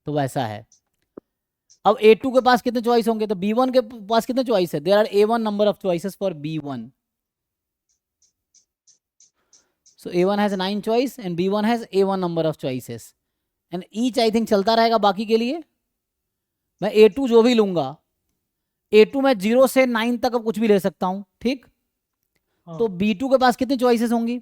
तो वैसा है। अब A2 के पास कितने चॉइस होंगे? तो B1 के पास कितने चॉइस है? There are A1 number of choices for B1। So A1 has 9 choice and B1 has A1 number of choices and each I think चलता रहेगा बाकी के लिए। मैं A2 जो भी लूंगा, A2 में 0 से 9 तक अब कुछ भी ले सकता हूं, ठीक? हाँ। तो B2 के पास कितनी चॉइसेस होंगी?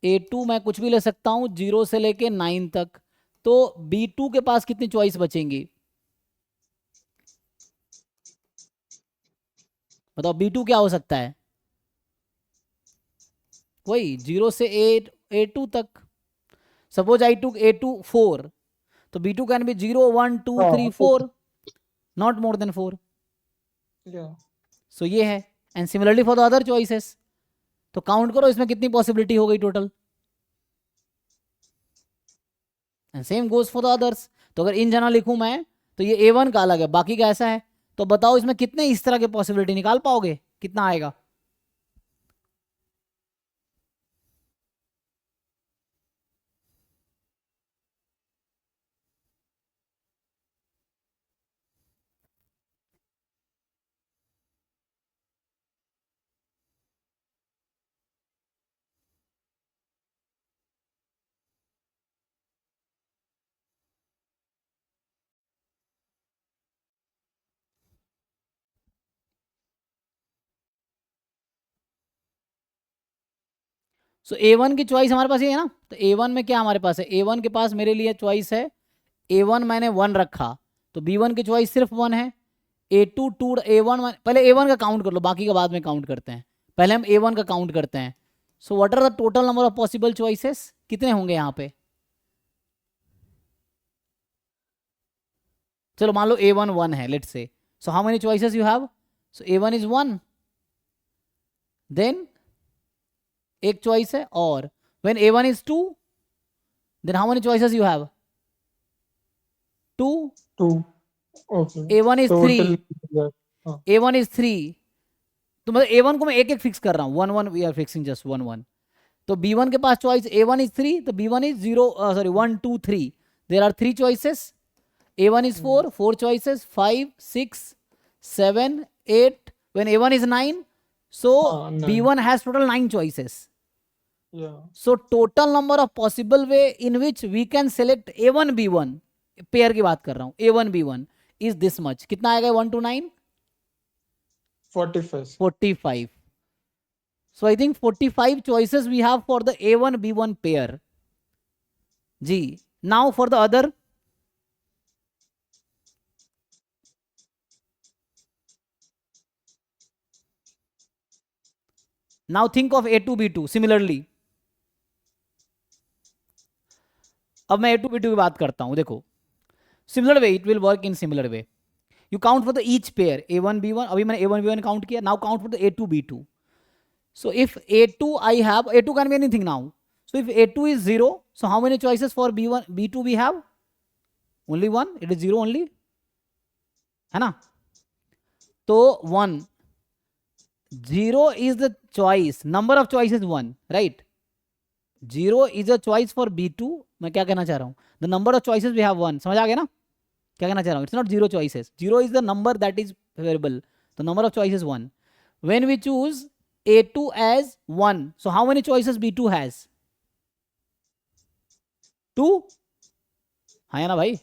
A2 मैं कुछ भी ले सकता हूं 0 से लेके 9 तक, तो B2 के पास कितनी चॉइस बचेंगी? बताओ B2 क्या हो सकता है? वही 0 से A2 तक। सपोज आई टुक A2 4, तो B2 can be 0 1 2 3 4, not more than 4। Yeah. सो ये है। And similarly for the other choices, तो काउंट करो इसमें कितनी पॉसिबिलिटी हो गई total, and same goes for the others. तो अगर इन जनरल लिखूं मैं, तो ये A1 का अलग है, बाकी का ऐसा है। तो बताओ इसमें कितने इस तरह के पॉसिबिलिटी निकाल पाओगे? कितना आएगा? सो A1 की चॉइस हमारे पास ये है ना, तो A1 में क्या हमारे पास है? A1 के पास मेरे लिए चॉइस है, A1 मैंने 1 रखा, तो B1 की चॉइस सिर्फ 1 है। A2 2 A1 पहले A1 का काउंट कर लो, बाकी का बाद में काउंट करते हैं, पहले हम A1 का काउंट करते हैं। So what are the total number of possible choices? कितने होंगे यहाँ पे? चलो मान लो A1 1 है, let's say. So how many choices you have? So A1 is 1, then एक चॉइस है, और when A1 is 2, then how many choices you have? 2। 2. Okay. A1 is 3, Total. हाँ. A1 is 3। तो मतलब A1 को मैं एक एक फिक्स कर रहा हूँ, 1 1 वी आर फिक्सिंग जस्ट 1 1। तो B1 के पास चॉइस A1 इज 3, तो B1 is 0 sorry 1 2 3, there are 3 choices. A1 is 4, 4 choices, 5, 6, 7, 8. When A1 is 9, so 9. B1 has total 9 choices. Yeah. So total number of possible way in which we can select A1 B1, pair की बात कर रहा हूँ, A1 B1 is this much. कितना आएगा 1 to 9? 45. 45. So I think 45 choices we have for the A1 B1 pair. Ji. Now for the other. Now think of A2 B2 similarly. अब मैं A2 B2 की बात करता हूं, देखो similar way, it will work in similar way. You count for the each pair A1 B1, अभी मैंने A1 B1 count किया, now count for the A2 B2। So if A2 I have, A2 can be anything now, so if A2 is 0, so how many choices for B1 B2 we have? Only 1, it is 0 only, है ना? तो 1, 0 is the choice, number of choices 1, right? 0 is a choice for B2। मैं क्या कहना चाह रहा हूं? The number of choices we have 1, समझ आ गया ना क्या कहना चाह रहा हूं? It's not 0 choices, 0 is the number that is variable, the number of choices 1। When we choose A2 as 1, so how many choices B2 has? 2, हाँ या ना भाई?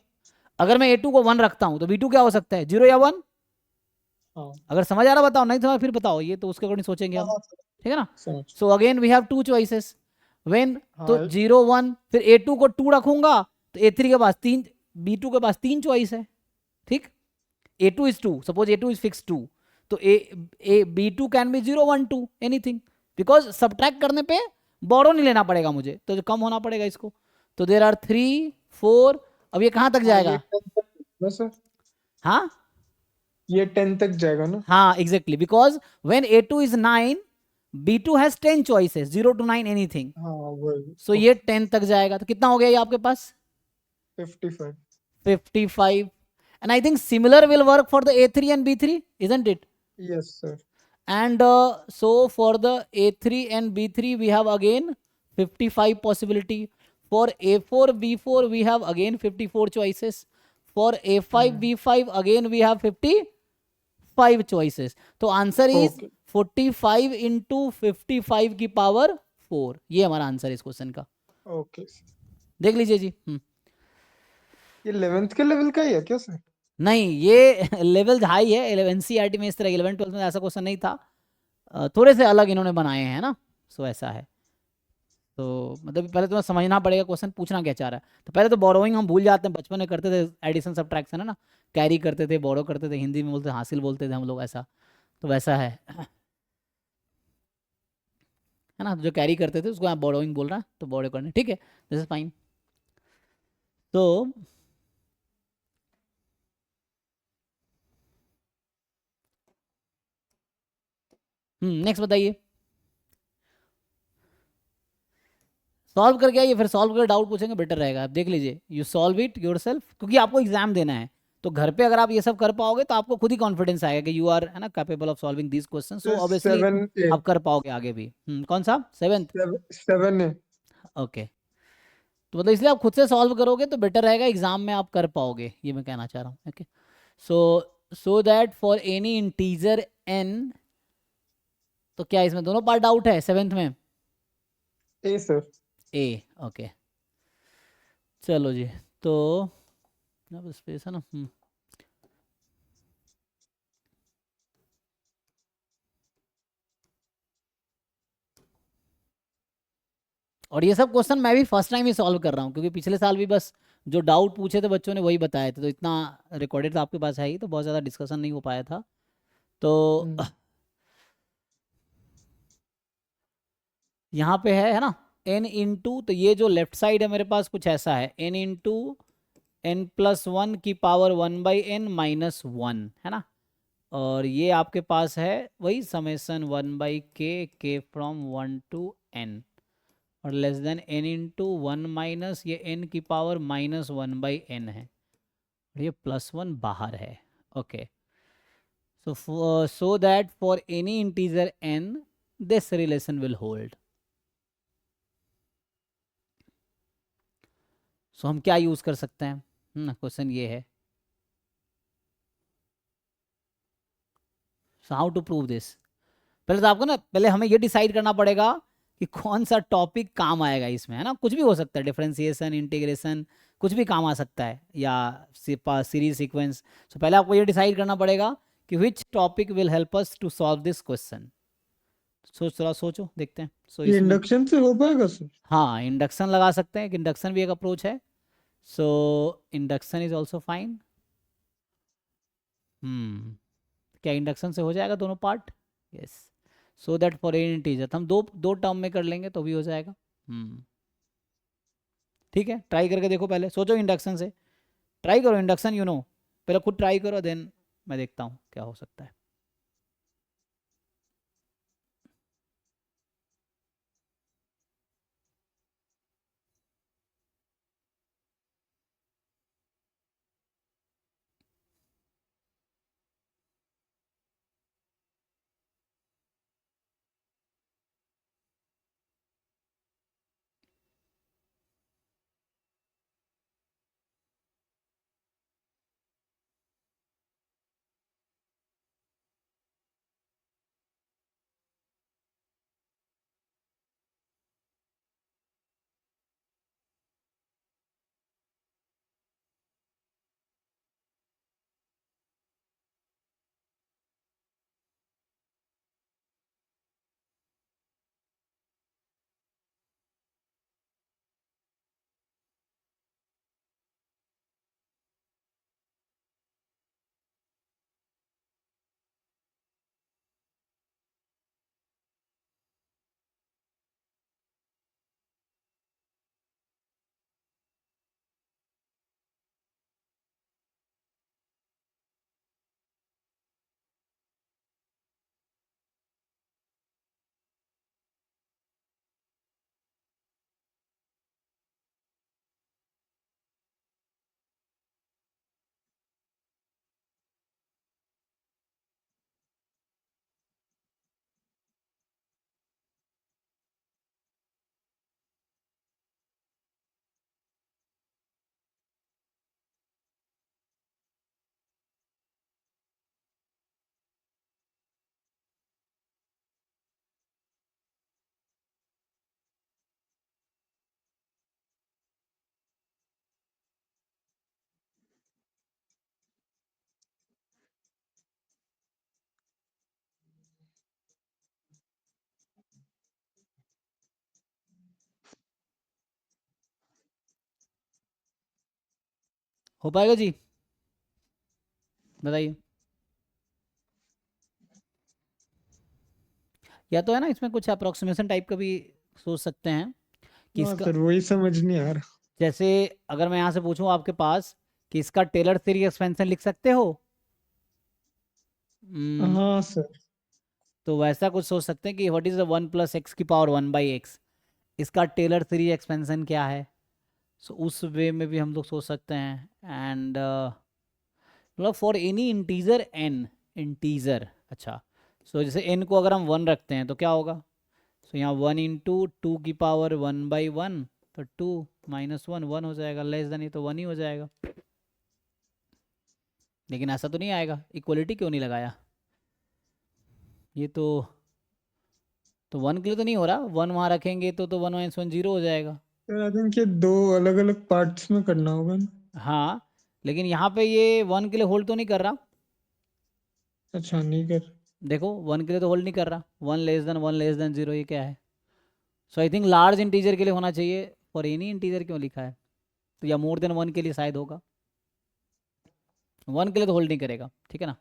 अगर मैं A2 को 1 रखता हूं तो B2 क्या हो सकता है, 0 या 1? अगर समझ आ रहा बताओ, नहीं समझ फिर बताओ, ये तो उसके अकॉर्डिंग सोचेंगे हम, ठीक है ना? So again we have 2 choices, when तो 0 1, फिर A2 को 2 रखूंगा तो A3 के पास 3, B2 के पास 3 चॉइस है, ठीक? A2 is 2, suppose A2 is fixed 2, तो B2 can be 0 1 2 anything, because subtract करने पे बोरो नहीं लेना पड़ेगा मुझे, तो जो कम होना पड़ेगा इसको। तो देर आर 3 4, अब ये कहाँ तक हाँ ये जाएगा? 10 तक होगा सर, हाँ ये 10 तक जाएगा ना। हाँ exactly, because when A2 is 9, B2 has 10 choices, 0 to 9 anything. हाँ वही, सो ये 10 तक जाएगा, तो कितना हो गया ये आपके पास? 55। 55। And I think similar will work for the A3 and B3, isn't it? Yes sir. And so for the A3 and B3 we have again 55 possibility. For A4 B4 we have again 54 choices. For A5 B5 again we have 55 choices. तो answer is okay 45 into 55 की power 4। ये हमारा answer है इस question का। Okay. देख लीजिए जी। ये 11th के लेवल का ही है क्या सर? नहीं ये लेवल हाई है। 11 एनसीईआरटी में इस तरह 11 12 में ऐसा क्वेश्चन नहीं था। थोड़े से अलग इन्होंने बनाए हैं ना, सो ऐसा है। तो मतलब पहले तुम्हें समझना पड़ेगा क्वेश्चन पूछना क्या चाह रहा है। तो पहले तो बोरोइंग हम भूल जाते हैं, बचपन में करते थे एडिशन सब्ट्रैक्शन है ना, कैरी करते थे, बोरो करते थे, हिंदी में बोलते हासिल बोलते थे हम लोग, ऐसा। तो वैसा है ना, जो कैरी करते थे उसको आप बोरोइंग बोल रहा है, तो बोरो करने, ठीक है, दिस इज फाइन। तो नेक्स्ट बताइए। सॉल्व करके आइए, फिर सॉल्व करके डाउट पूछेंगे, बेटर रहेगा। आप देख लीजिए, यू सॉल्व इट योरसेल्फ, क्योंकि आपको एग्जाम देना है। तो घर पे अगर आप ये सब कर पाओगे तो आपको खुद ही कॉन्फिडेंस आएगा कि यू आर, है ना, capable of solving these question, so obviously 7A। आप कर पाओगे आगे भी। कौन सा 7th? 7A। ओके। तो मतलब इसलिए आप खुद से सॉल्व करोगे तो बेटर रहेगा, एग्जाम में आप कर पाओगे, ये मैं कहना चाह रहा हूँ। Okay, so that for any integer n, तो क्या इसमें दोनों पार्ट डाउट है 7th में? ए सर। ए, ओके। चलो जी, तो अब स्पेस है ना। और ये सब क्वेश्चन मैं भी फर्स्ट टाइम ही सॉल्व कर रहा हूँ, क्योंकि पिछले साल भी बस जो डाउट पूछे थे बच्चों ने वही बताए थे, तो इतना रिकॉर्डेड तो आपके पास है ही, तो बहुत ज़्यादा डिस्कशन नहीं हो पाया था। तो यहाँ पे है ना, n इंटू, तो ये जो लेफ्ट साइड है मेरे पास कुछ ऐसा है, n इंटू n+1 की पावर 1/n-1, है ना। और ये आपके पास है वही summation 1/k from 1 to n, और less than n into 1 minus ये n की पावर -1/n है, और ये +1 बाहर है। Okay, so that for any integer n this relation will hold। So हम क्या यूज कर सकते हैं, क्वेश्चन ये है। So how to prove this? पहले तो आपको ना, पहले हमें ये डिसाइड करना पड़ेगा कि कौन सा टॉपिक काम आएगा इसमें, है ना। कुछ भी हो सकता है, डिफरेंशिएशन, इंटीग्रेशन, कुछ भी काम आ सकता है, या सीरीज सीक्वेंस। सो पहले आपको ये डिसाइड करना पड़ेगा कि which topic will help us to solve this question. थोड़ा सोचो, देखते हैं। सो ये इसमें इंडक्शन से हो पाएगा सर? हाँ इंडक्शन लगा सकते हैं, कि इंडक्शन भी एक अप्रोच है। सो इंडक्शन इज ऑल्सो फाइन। क्या इंडक्शन से हो जाएगा दोनों part? Yes. So that for an integer, हम दो दो टर्म में कर लेंगे तो भी हो जाएगा। ठीक है, ट्राई करके देखो, पहले सोचो इंडक्शन से, ट्राई करो इंडक्शन, यू नो, पहले खुद ट्राई करो, देन मैं देखता हूँ क्या हो सकता है। हो पाएगा जी? बताइए। या तो है ना इसमें कुछ अप्रोक्सीमेशन टाइप का भी सोच सकते हैं कि हाँ इसका, सर, वही समझ नहीं आ रहा। जैसे अगर मैं यहाँ से पूछूं आपके पास कि इसका टेलर सीरीज एक्सपेंशन लिख सकते हो, हम्म, हाँ सर। तो वैसा कुछ सोच सकते हैं कि व्हाट इज द 1 + x⁴ इसका टेलर सीरीज एक्सपेंशन क्या है। सो उस वे में भी हम लोग सोच सकते हैं। एंड मतलब for any integer n, integer, अच्छा। सो जैसे n को अगर हम 1 रखते हैं तो क्या होगा? सो यहाँ 1 × 2⁴ 1/1, तो 2 - 1 1 हो जाएगा, लेस देन ये तो 1 ही हो जाएगा। लेकिन ऐसा तो नहीं आएगा, इक्वलिटी क्यों नहीं लगाया? ये तो 1 के लिए तो नहीं हो रहा, 1 वहाँ रखेंगे तो 1 - 1 0 हो जाएगा। सर आई थिंक ये दो अलग अलग पार्ट्स में करना होगा ना। हाँ, लेकिन यहाँ पे ये 1 के लिए होल्ड तो नहीं कर रहा। अच्छा, नहीं कर। देखो 1 के लिए तो होल्ड नहीं कर रहा, 1 < 1 < 0, ये क्या है? सो आई थिंक लार्ज इंटीजर के लिए होना चाहिए, फॉर एनी इंटीजर क्यों लिखा है? तो या मोर देन 1 के लिए शायद होगा, 1 के लिए तो होल्ड नहीं करेगा, ठीक है ना?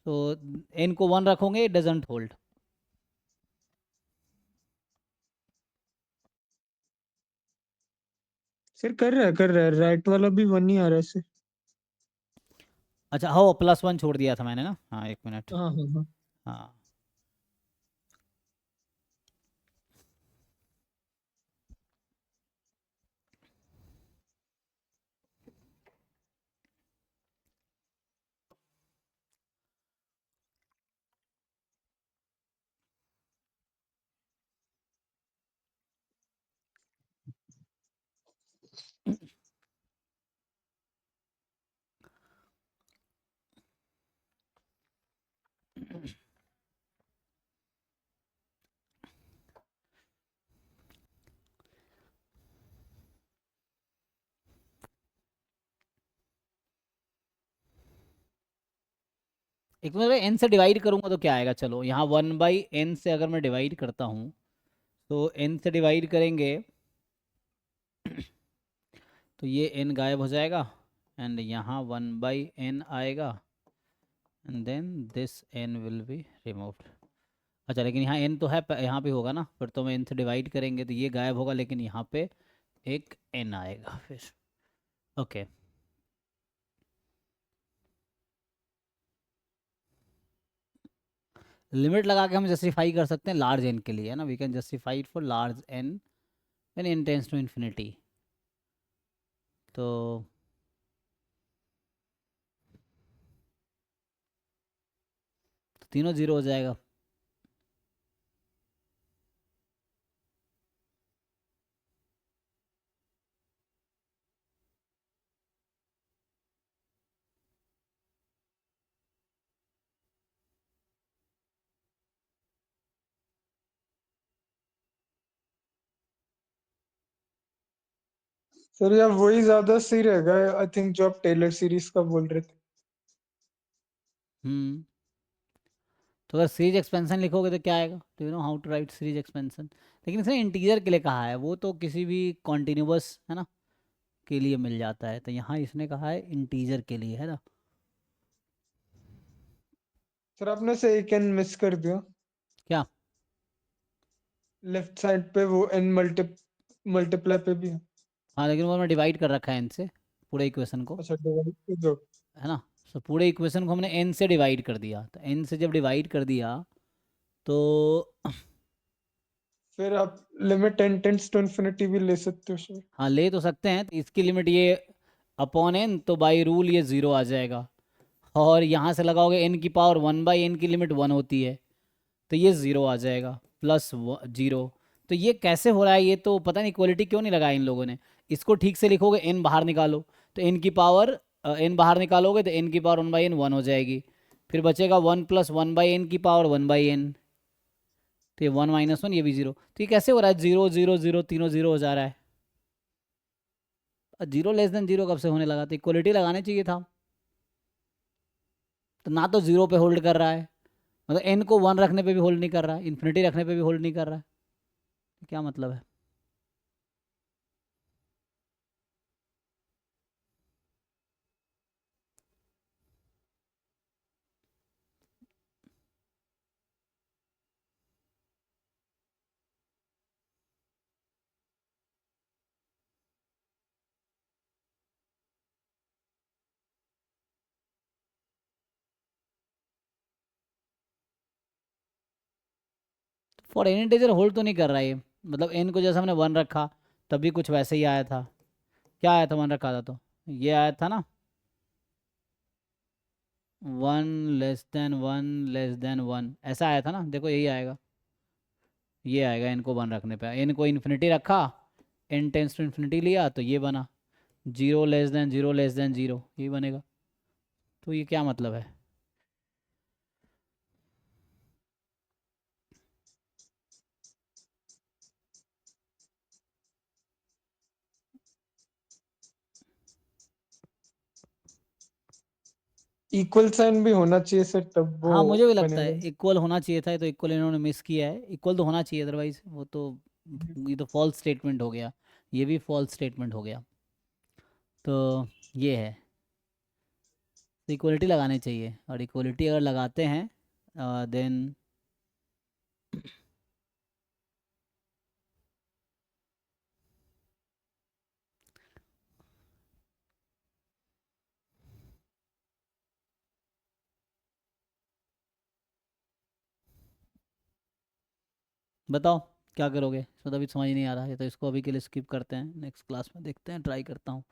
तो n को 1 रखोगे, इट डजेंट होल्ड। सर कर रहा है, राइट वाला भी वन ही आ रहा है सर। अच्छा, हो +1 छोड़ दिया था मैंने ना, हाँ 1 मिनट। हाँ हाँ हाँ। हाँ, एक मिनट, n से डिवाइड करूंगा तो क्या आएगा? चलो यहाँ 1/n से अगर मैं डिवाइड करता हूँ, तो n से डिवाइड करेंगे तो ये n गायब हो जाएगा, एंड यहाँ 1/n आएगा, and then this n will be removed. अच्छा, लेकिन यहाँ n तो है, यहाँ पे होगा ना, फिर तो मैं n से डिवाइड करेंगे तो ये गायब होगा, लेकिन यहाँ पे एक n आएगा फिर। ओके, लिमिट लगा के हम जस्टिफाई कर सकते हैं लार्ज n के लिए, है ना? We can justify it for large n when n tends to infinity. तो तीनों 0 हो जाएगा। सर यार वही ज्यादा सही रहेगा आई थिंक, जो आप टेलर सीरीज का बोल रहे थे। हम्म, तो अगर सीरीज एक्सपेंशन लिखोगे तो क्या आएगा? Do you know how to write series expansion? लेकिन इसने इंटीजर के लिए कहा है, वो तो किसी भी कॉन्टिन्यूअस, है ना, के लिए मिल जाता है, तो यहाँ इसने कहा है इंटीजर के लिए, है ना? सर आपने से एक एन मिस कर दिया। क्या? लेफ्ट साइड पे वो एन मल्टीप्लाई पे भी है। हाँ, लेकिन वो मैं डिवाइड कर रखा है n से, पूरे इक्वेशन को, अच्छा, डिवाइड जो। है ना? सो पूरे इक्वेशन को हमने n से डिवाइड कर दिया, तो n से जब डिवाइड कर दिया तो फिर आप limit n tends to infinity भी ले सकते हो सर। हाँ, ले तो सकते हैं, तो इसकी लिमिट ये अपॉन n, तो बाई रूल ये 0 आ जाएगा। और यहाँ से लगाओगे n⁴ 1/n की लिमिट 1 होती है, तो ये 0 आ जाएगा, प्लस 0। तो ये कैसे हो रहा है? ये तो पता नहीं इक्वलिटी क्यों नहीं लगाया इन लोगों ने। इसको ठीक से लिखोगे, n बाहर निकालो, तो n बाहर निकालोगे तो n⁴ 1/n 1 हो जाएगी, फिर बचेगा 1 + 1/n⁴ 1/n, तो ये 1 - 1, ये भी 0। तो ये कैसे हो रहा है? 0 0 0 तीनों 0 हो जा रहा है। 0 < 0 कब से होने लगा? तो इक्वलिटी लगाने चाहिए था। तो ना तो 0 पे होल्ड कर रहा है, मतलब n को 1 रखने पे भी होल्ड नहीं कर रहा है, इन्फिनिटी रखने पे भी होल्ड नहीं कर रहा है, तो क्या मतलब है? फॉर एन इंटीजर होल्ड तो नहीं कर रहा ये, मतलब एन को जैसे हमने 1 रखा तभी कुछ वैसे ही आया था। क्या आया था 1 रखा था तो ये आया था ना 1 लेस देन 1 लेस देन 1 ऐसा आया था ना, देखो यही आएगा, ये आएगा एन को 1 रखने पे। एन को इन्फिनिटी रखा, एन टेंस टू इन्फिनिटी लिया तो ये बना 0 लेस देन 0 लेस देन 0, ये बनेगा। तो ये क्या मतलब है? इक्वल साइन भी होना चाहिए सर, तब वो हाँ मुझे भी लगता है बनेगा। इक्वल होना चाहिए था, तो इक्वल इन्होंने मिस किया है। इक्वल तो होना चाहिए, अदरवाइज वो तो, ये तो फॉल्स स्टेटमेंट हो गया, ये भी फॉल्स स्टेटमेंट हो गया। तो ये है, तो इक्वलिटी लगानी चाहिए, और इक्वलिटी अगर लगाते हैं देन बताओ क्या करोगे? इसमें तो अभी समझ नहीं आ रहा है, तो इसको अभी के लिए स्किप करते हैं, नेक्स्ट क्लास में देखते हैं, ट्राई करता हूँ।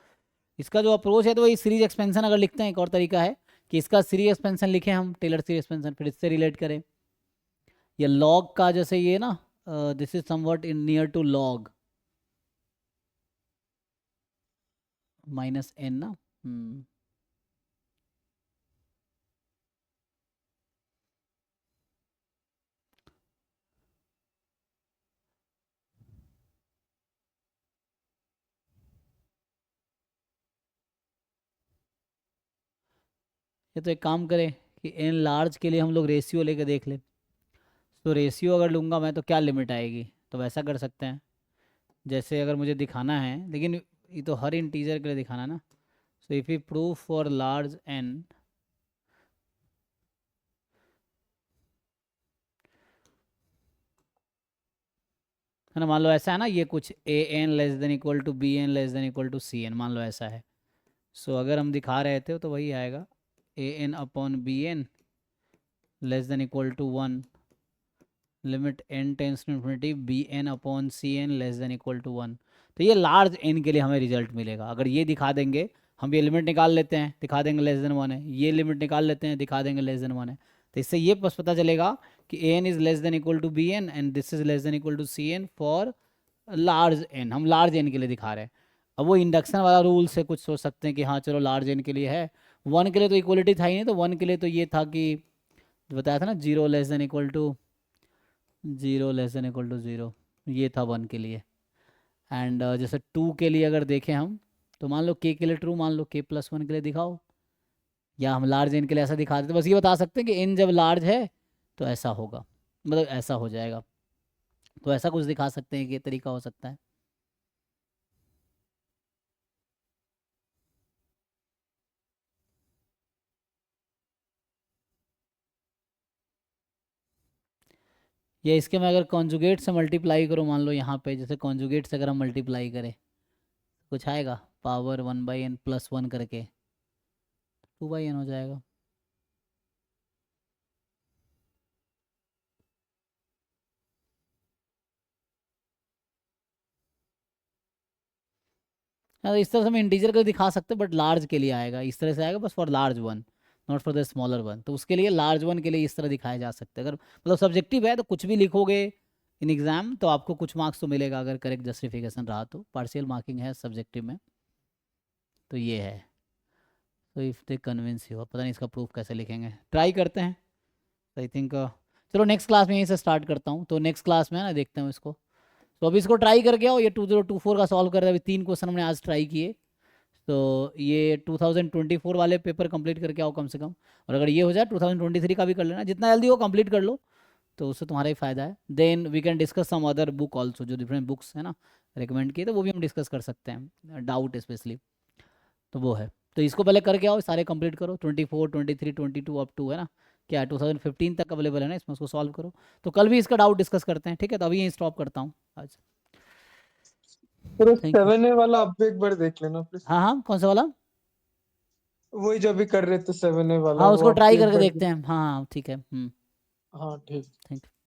इसका जो अप्रोच है तो वही सीरीज एक्सपेंशन अगर लिखते हैं, एक और तरीका है कि इसका सीरीज एक्सपेंशन लिखें हम, टेलर सीरीज एक्सपेंशन, फिर इससे रिलेट करें, या लॉग का जैसे ये ना, this is somewhat in near to log minus n ना। ये तो एक काम करें कि एन लार्ज के लिए हम लोग रेशियो लेके देख लें। तो रेशियो अगर लूँगा मैं तो क्या लिमिट आएगी, तो वैसा कर सकते हैं, जैसे अगर मुझे दिखाना है, लेकिन ये तो हर इंटीजर के लिए दिखाना है ना। So if you prove for large n, है ना, मान लो ऐसा है ना, ये कुछ a n less than equal to b n less than equal to c n, मान लो ऐसा है। सो अगर हम दिखा रहे थे तो वही आएगा, a n upon b n less than equal to 1, limit n tends to infinity b n upon c n less than equal to 1। तो ये लार्ज एन के लिए हमें रिजल्ट मिलेगा, अगर ये दिखा देंगे, हम ये लिमिट निकाल लेते हैं, दिखा देंगे लेस देन 1 है, ये लिमिट निकाल लेते हैं, दिखा देंगे लेस देन 1 है, तो इससे ये बस पता चलेगा कि a n is less than equal to b n and this is less than equal to c n for large n, हम लार्ज एन के लिए दिखा रहे हैं। अब वो इंडक्शन वाला रूल से कुछ सोच सकते हैं कि हाँ चलो लार्ज एन के लिए है, 1 के लिए तो इक्वलिटी था ही नहीं, तो 1 के लिए तो ये था कि बताया था ना 0 less than equal to 0 less than equal to 0, ये था 1 के लिए। एंड जैसे 2 के लिए अगर देखें हम, तो मान लो के के लिए ट्रू, मान लो के प्लस 1 के लिए दिखाओ, या हम लार्ज एन के लिए ऐसा दिखा देते, बस ये बता सकते हैं कि एन जब लार्ज है तो ऐसा होगा, मतलब ऐसा हो जाएगा, तो ऐसा कुछ दिखा सकते हैं कि ये तरीका हो सकता है। या इसके में अगर कॉन्जुगेट से मल्टीप्लाई करो, मान लो यहाँ पे जैसे कॉन्जुगेट से अगर हम मल्टीप्लाई करें, कुछ आएगा पावर 1/n प्लस 1 करके 2/n हो जाएगा। हाँ, इस तरह से हम इंटीजर को दिखा सकते हैं, बट लार्ज के लिए आएगा इस तरह से आएगा, बस for large one, not for the smaller one, तो उसके लिए लार्ज वन के लिए इस तरह दिखाया जा सकता है। अगर मतलब सब्जेक्टिव है तो कुछ भी लिखोगे इन एग्जाम तो आपको कुछ मार्क्स तो मिलेगा, अगर करेक्ट जस्टिफिकेशन रहा तो, पार्शियल मार्किंग है सब्जेक्टिव में। तो ये है, तो इफ़ दे कन्विंस यू, पता नहीं इसका प्रूफ कैसे लिखेंगे, ट्राई करते हैं। आई थिंक चलो नेक्स्ट क्लास में यहीं से स्टार्ट करता हूँ, तो नेक्स्ट क्लास में है ना देखते हैं इसको। तो अभी इसको ट्राई करके आओ, ये 2024 का सॉल्व कर रहे हैं, अभी 3 क्वेश्चन हमने आज ट्राई किए, तो ये 2024 वाले पेपर कंप्लीट करके आओ कम से कम, और अगर ये हो जाए 2023 का भी कर लेना, जितना जल्दी हो कंप्लीट कर लो, तो उससे तुम्हारा ही फायदा है। Then we can discuss some other book also, जो डिफरेंट बुक्स है ना रिकमेंड किए, तो वो भी हम डिस्कस कर सकते हैं, डाउट स्पेशली, तो वो है। तो इसको पहले करके आओ, सारे कंप्लीट करो, 24 23 22 अप टू है ना, क्या है 2015 तक अवेलेबल है ना इसमें, उसको सॉल्व करो। तो कल भी इसका डाउट डिस्कस करते हैं, ठीक है? तो अभी यहीं स्टॉप करता हूँ आज। फिर थैंक यू। 7A वाला आप भी एक बार देख लेना प्लीज। हाँ हाँ, कौन सा वाला? वही जो अभी कर रहे थे 7A वाला, हाँ वो उसको आप ट्राई भी एक करके बार देखते हैं, हाँ हाँ ठीक है। हाँ ठीक। Thank you.